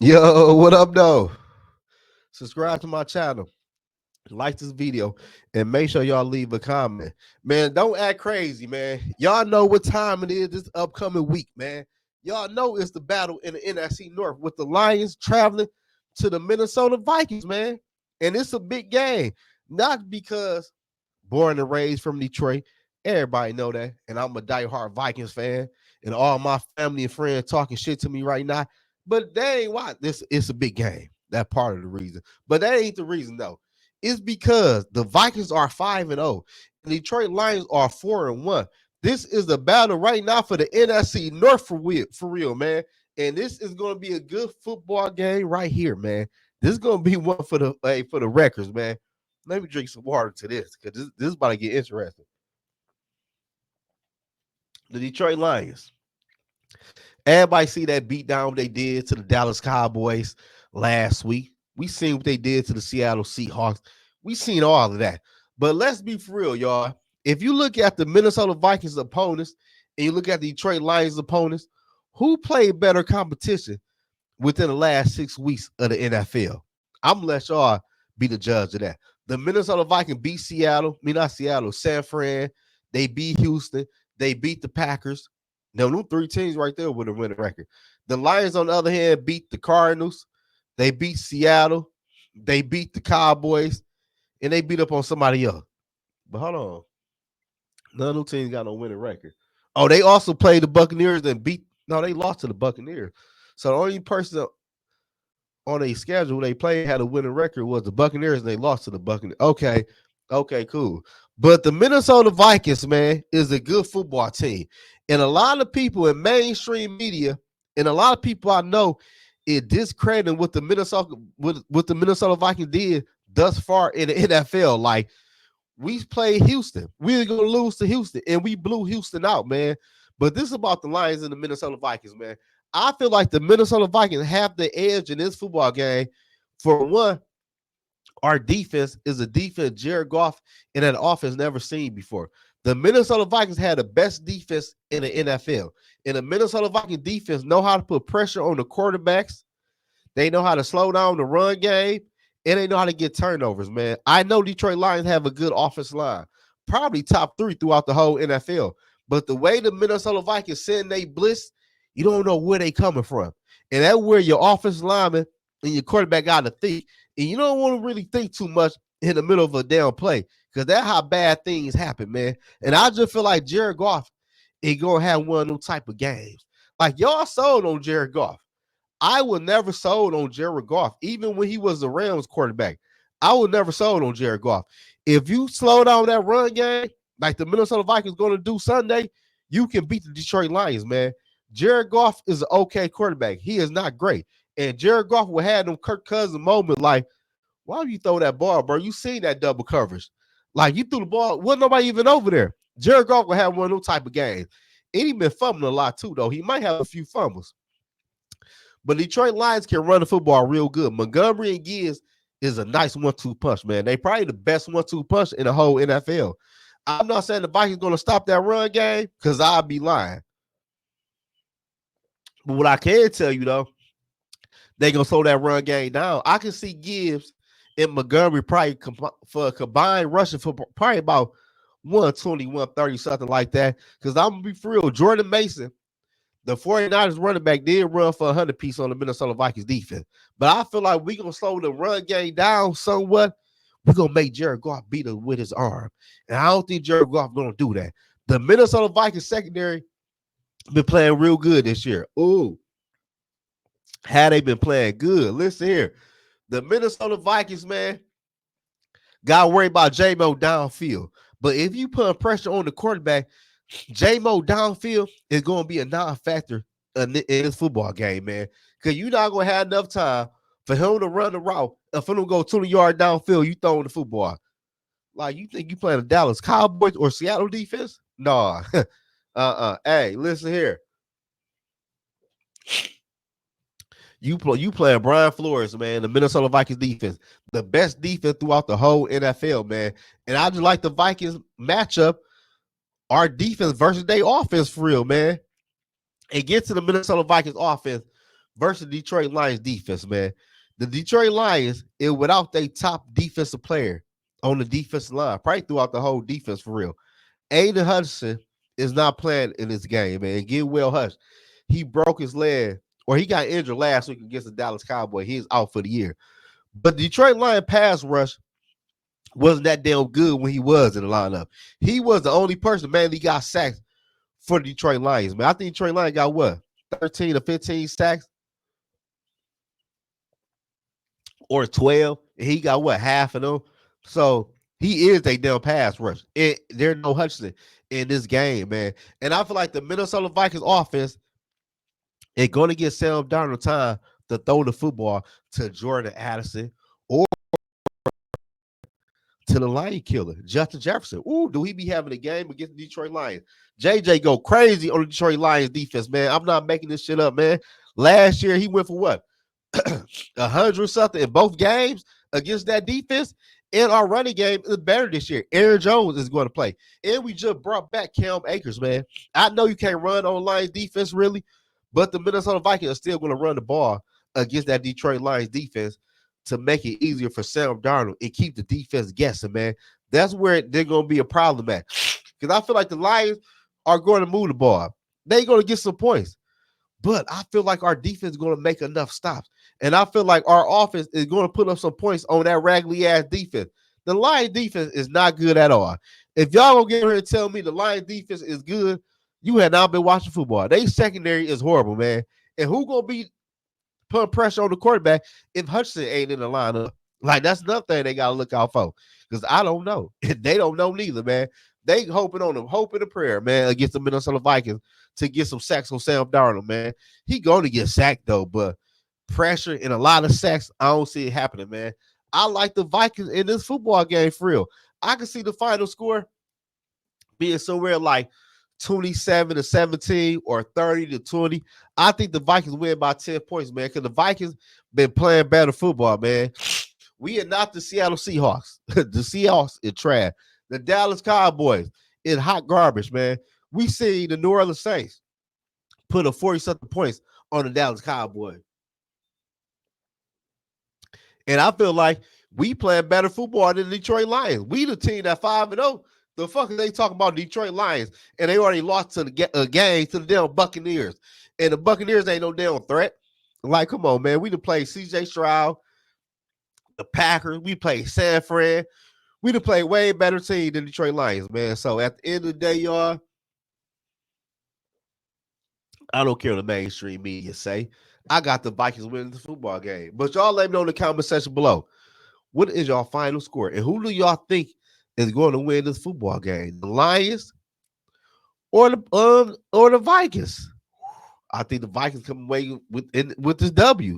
Yo, what up, though? Subscribe to my channel, like this video, and make sure y'all leave a comment. Man, don't act crazy, man. Y'all know what time it is this upcoming week, man. Y'all know it's the battle in the NFC North with the Lions traveling to the Minnesota Vikings, man. And it's a big game, not because born and raised from Detroit. Everybody know that. And I'm a diehard Vikings fan. And all my family and friends talking shit to me right now. But that ain't why. This it's a big game. That part of the reason. But that ain't the reason though. It's because the Vikings are 5-0. The Detroit Lions are 4-1. This is the battle right now for the NFC North for real, man. And this is going to be a good football game right here, man. This is going to be one for the records, man. Let me drink some water to this because this is about to get interesting. The Detroit Lions. Everybody see that beatdown they did to the Dallas Cowboys last week. We seen what they did to the Seattle Seahawks. We seen all of that. But let's be for real, y'all. If you look at the Minnesota Vikings opponents and you look at the Detroit Lions opponents, who played better competition within the last 6 weeks of the NFL? I'm gonna let y'all be the judge of that. The Minnesota Vikings beat Seattle. I mean, not Seattle, San Fran. They beat Houston. They beat the Packers. Now, them three teams right there with a winning record. The Lions, on the other hand, beat the Cardinals. They beat Seattle. They beat the Cowboys. And they beat up on somebody else. But hold on. None of them teams got no winning record. Oh, they also played the Buccaneers and beat. No, they lost to the Buccaneers. So the only person on a schedule they played had a winning record was the Buccaneers, and they lost to the Buccaneers. Okay, cool. But the Minnesota Vikings, man, is a good football team. And a lot of people in mainstream media, and a lot of people I know, is discrediting what the Minnesota Vikings did thus far in the NFL. Like, we played Houston. We were gonna lose to Houston, and we blew Houston out, man. But this is about the Lions and the Minnesota Vikings, man. I feel like the Minnesota Vikings have the edge in this football game. For one, our defense is a defense Jared Goff and that offense never seen before. The Minnesota Vikings had the best defense in the NFL. And the Minnesota Vikings defense know how to put pressure on the quarterbacks. They know how to slow down the run game, and they know how to get turnovers, man. I know Detroit Lions have a good offensive line, probably top 3 throughout the whole NFL. But the way the Minnesota Vikings send they blitz, you don't know where they coming from. And that's where your offensive lineman and your quarterback got to think. And you don't want to really think too much in the middle of a down play because that's how bad things happen, man. And I just feel like Jared Goff is going to have one of those type of games. Like, y'all sold on Jared Goff. I would never sold on Jared Goff, even when he was the Rams quarterback. I would never sold on Jared Goff. If you slow down that run game, like the Minnesota Vikings going to do Sunday, you can beat the Detroit Lions, man. Jared Goff is an okay quarterback. He is not great. And Jared Goff will have them Kirk Cousins moment like, why would you throw that ball, bro? You seen that double coverage. Like, you threw the ball, wasn't nobody even over there. Jared Goff will have one of those type of games. And he been fumbling a lot too, though. He might have a few fumbles. But Detroit Lions can run the football real good. Montgomery and Gibbs is a nice 1-2 punch, man. They probably the best 1-2 punch in the whole NFL. I'm not saying the Vikings going to stop that run game because I'll be lying. But what I can tell you, though, they going to slow that run game down. I can see Gibbs and Montgomery probably for a combined rushing for probably about 120, 130, something like that. Because I'm going to be for real. Jordan Mason, the 49ers running back, did run for 100 piece on the Minnesota Vikings defense. But I feel like we're going to slow the run game down somewhat. We're going to make Jared Goff beat us with his arm. And I don't think Jared Goff going to do that. The Minnesota Vikings secondary been playing real good this year. Ooh. Had they been playing good. Listen here. The Minnesota Vikings, man, got worried about J-Mo downfield. But if you put pressure on the quarterback, J-Mo downfield is going to be a non-factor in this football game, man. Because you're not going to have enough time for him to run the route. And for him to go 20 yards downfield, you throwing the football. Like, you think you playing the Dallas Cowboys or Seattle defense? Nah. Hey, listen here. You playing Brian Flores, man, the Minnesota Vikings defense. The best defense throughout the whole NFL, man. And I just like the Vikings matchup, our defense versus their offense for real, man. And get to the Minnesota Vikings offense versus Detroit Lions defense, man. The Detroit Lions is without their top defensive player on the defensive line, probably throughout the whole defense for real. Aiden Hudson is not playing in this game, man. Get well Hush. He broke his leg, or he got injured last week against the Dallas Cowboys. He's out for the year. But Detroit Lion pass rush wasn't that damn good when he was in the lineup. He was the only person, man, he got sacks for the Detroit Lions, man. I think Detroit Lions got what? 13 or 15 sacks? Or 12. And he got what? Half of them. So he is a damn pass rush. There's no Hudson in this game, man. And I feel like the Minnesota Vikings offense is going to get Sam Darnold time to throw the football to Jordan Addison or to the Lion Killer, Justin Jefferson. Ooh, do he be having a game against the Detroit Lions? JJ go crazy on the Detroit Lions defense, man. I'm not making this shit up, man. Last year, he went for what? 100 something in both games against that defense. And our running game is better this year. Aaron Jones is going to play. And we just brought back Cam Akers, man. I know you can't run on Lions defense, really, but the Minnesota Vikings are still going to run the ball against that Detroit Lions defense to make it easier for Sam Darnold and keep the defense guessing, man. That's where they're going to be a problem at. Because I feel like the Lions are going to move the ball. They're going to get some points. But I feel like our defense is going to make enough stops. And I feel like our offense is going to put up some points on that raggedy-ass defense. The Lions defense is not good at all. If y'all going to get here and tell me the Lions defense is good, you have not been watching football. They secondary is horrible, man. And who going to be putting pressure on the quarterback if Hudson ain't in the lineup? Like, that's another thing they got to look out for. Because I don't know. They don't know neither, man. They hoping on them, hoping a prayer, man, against the Minnesota Vikings to get some sacks on Sam Darnold, man. He going to get sacked, though, but pressure and a lot of sacks, I don't see it happening, man. I like the Vikings in this football game for real. I can see the final score being somewhere like 27-17 or 30-20. I think the Vikings win by 10 points, man, because the Vikings been playing better football, man. We are not the Seattle Seahawks. The Seahawks is trash. The Dallas Cowboys is hot garbage, man. We see the New Orleans Saints put a 40-something points on the Dallas Cowboys. And I feel like we playing better football than the Detroit Lions. We the team that 5-0. The fuck are they talking about Detroit Lions? And they already lost to the game to the damn Buccaneers. And the Buccaneers ain't no damn threat. Like, come on, man. We done played C.J. Stroud, the Packers. We played San Fran. We done played way better team than Detroit Lions, man. So at the end of the day, y'all, I don't care what the mainstream media say. I got the Vikings winning the football game. But y'all let me know in the comment section below. What is y'all final score? And who do y'all think is going to win this football game? The Lions or the Vikings? I think the Vikings come away with this W.